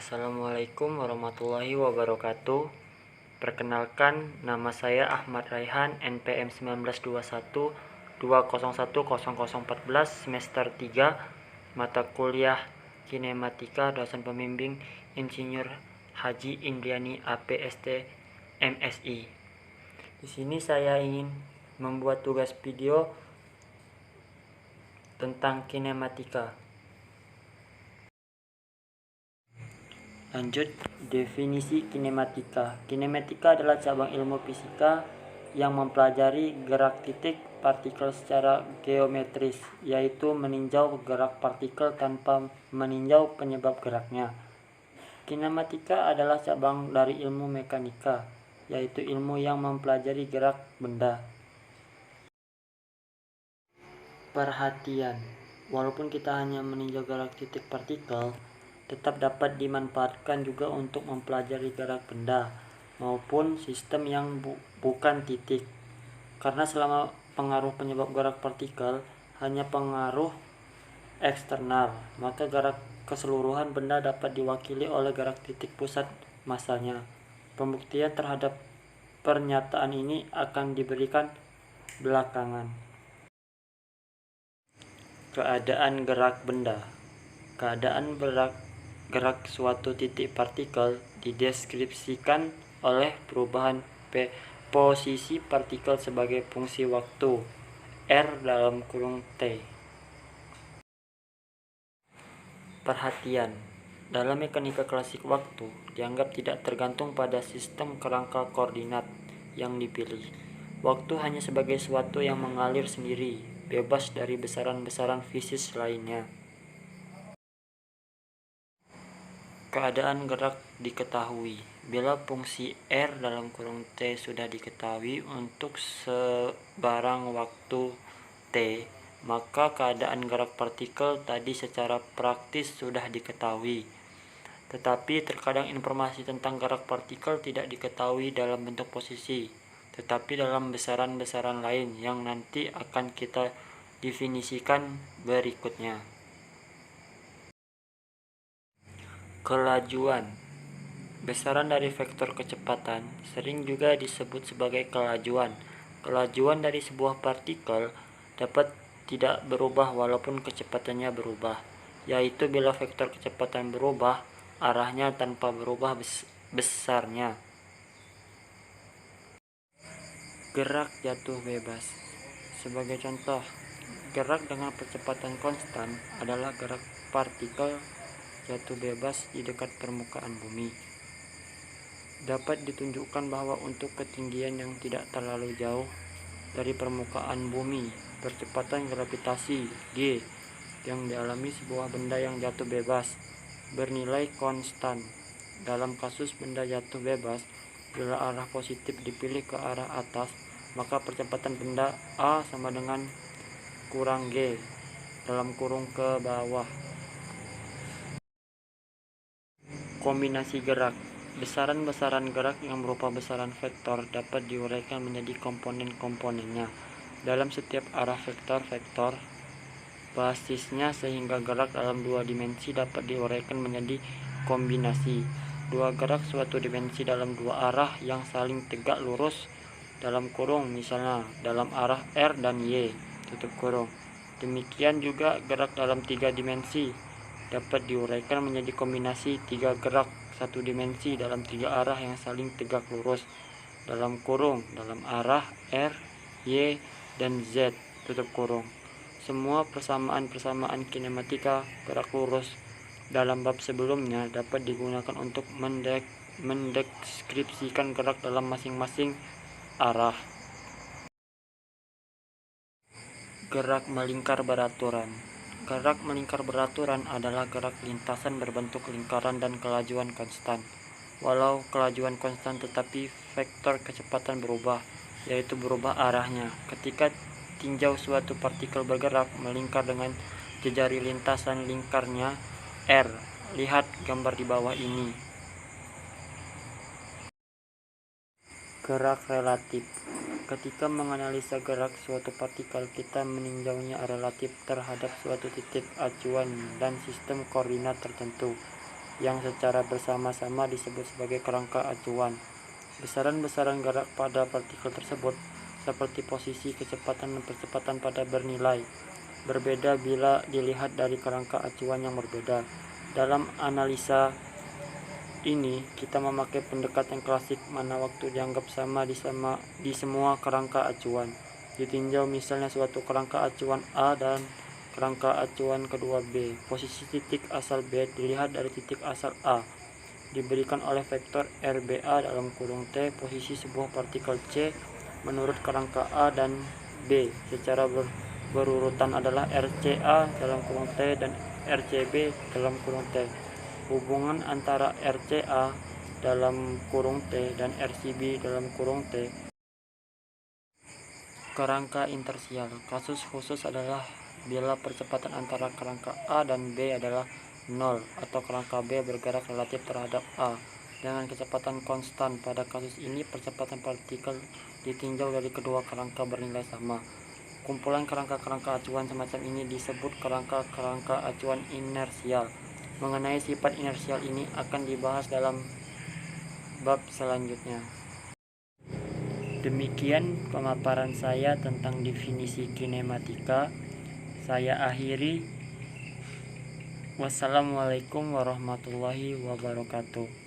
Assalamualaikum warahmatullahi wabarakatuh. Perkenalkan, nama saya Ahmad Raihan, NPM 1921 201014, semester 3, mata kuliah Kinematika, dosen pembimbing Insinyur Haji Indriani APST MSI. Di sini saya ingin membuat tugas video tentang kinematika. Lanjut, definisi kinematika. Kinematika adalah cabang ilmu fisika yang mempelajari gerak titik partikel secara geometris, yaitu meninjau gerak partikel tanpa meninjau penyebab geraknya. Kinematika adalah cabang dari ilmu mekanika, yaitu ilmu yang mempelajari gerak benda. Perhatian, walaupun kita hanya meninjau gerak titik partikel, tetap dapat dimanfaatkan juga untuk mempelajari gerak benda maupun sistem yang bukan titik. Karena selama pengaruh penyebab gerak partikel hanya pengaruh eksternal, maka gerak keseluruhan benda dapat diwakili oleh gerak titik pusat massanya. Pembuktian terhadap pernyataan ini akan diberikan belakangan. Keadaan gerak benda. Keadaan gerak suatu titik partikel dideskripsikan oleh perubahan posisi partikel sebagai fungsi waktu R(T). Perhatian, dalam mekanika klasik waktu dianggap tidak tergantung pada sistem kerangka koordinat yang dipilih. Waktu hanya sebagai sesuatu yang mengalir sendiri, bebas dari besaran-besaran fisik lainnya. Keadaan gerak diketahui. Bila fungsi R(T) sudah diketahui untuk sebarang waktu T, maka keadaan gerak partikel tadi secara praktis sudah diketahui. Tetapi terkadang informasi tentang gerak partikel tidak diketahui dalam bentuk posisi, tetapi dalam besaran-besaran lain yang nanti akan kita definisikan berikutnya. Kelajuan. Besaran dari vektor kecepatan sering juga disebut sebagai kelajuan. Kelajuan dari sebuah partikel dapat tidak berubah walaupun kecepatannya berubah, yaitu bila vektor kecepatan berubah, arahnya tanpa berubah besarnya. Gerak jatuh bebas. Sebagai contoh, gerak dengan percepatan konstan adalah gerak partikel jatuh bebas di dekat permukaan bumi. Dapat ditunjukkan bahwa untuk ketinggian yang tidak terlalu jauh dari permukaan bumi, percepatan gravitasi G yang dialami sebuah benda yang jatuh bebas bernilai konstan. Dalam kasus benda jatuh bebas, bila arah positif dipilih ke arah atas, maka percepatan benda A sama dengan kurang G dalam kurung ke bawah. Kombinasi gerak. Besaran-besaran gerak yang berupa besaran vektor dapat diuraikan menjadi komponen-komponennya dalam setiap arah vektor-vektor basisnya, sehingga gerak dalam dua dimensi dapat diuraikan menjadi kombinasi dua gerak suatu dimensi dalam dua arah yang saling tegak lurus dalam kurung, misalnya dalam arah R dan Y tutup kurung. Demikian juga gerak dalam tiga dimensi dapat diuraikan menjadi kombinasi tiga gerak satu dimensi dalam tiga arah yang saling tegak lurus dalam kurung dalam arah R, Y, dan Z tutup kurung. Semua persamaan-persamaan kinematika gerak lurus dalam bab sebelumnya dapat digunakan untuk mendeskripsikan gerak dalam masing-masing arah. Gerak melingkar beraturan. Gerak melingkar beraturan adalah gerak lintasan berbentuk lingkaran dan kelajuan konstan. Walau kelajuan konstan, tetapi vektor kecepatan berubah, yaitu berubah arahnya. Ketika tinjau suatu partikel bergerak melingkar dengan jejari lintasan lingkarnya R. Lihat gambar di bawah ini. Gerak relatif. Ketika menganalisa gerak suatu partikel, kita meninjaunya relatif terhadap suatu titik acuan dan sistem koordinat tertentu. yang secara bersama-sama disebut sebagai kerangka acuan. Besaran-besaran gerak pada partikel tersebut, seperti posisi, kecepatan, dan percepatan pada bernilai berbeda bila dilihat dari kerangka acuan yang berbeda. Dalam analisa ini, kita memakai pendekatan klasik mana waktu dianggap sama di semua kerangka acuan. Ditinjau misalnya suatu kerangka acuan A dan kerangka acuan kedua B. Posisi titik asal B dilihat dari titik asal A, diberikan oleh vektor RBA dalam kurung T. Posisi sebuah partikel C menurut kerangka A dan B secara berurutan adalah RCA dalam kurung T dan RCB dalam kurung T. Hubungan antara RCA dalam kurung T dan RCB dalam kurung T. Kerangka intersial. Kasus khusus adalah bila percepatan antara kerangka A dan B adalah 0 atau kerangka B bergerak relatif terhadap A dengan kecepatan konstan. Pada kasus ini, percepatan partikel ditinjau dari kedua kerangka bernilai sama. Kumpulan kerangka-kerangka acuan semacam ini disebut kerangka-kerangka acuan inersial. Mengenai sifat inersial ini akan dibahas dalam bab selanjutnya. Demikian pemaparan saya tentang definisi kinematika. Saya akhiri. Wassalamualaikum warahmatullahi wabarakatuh.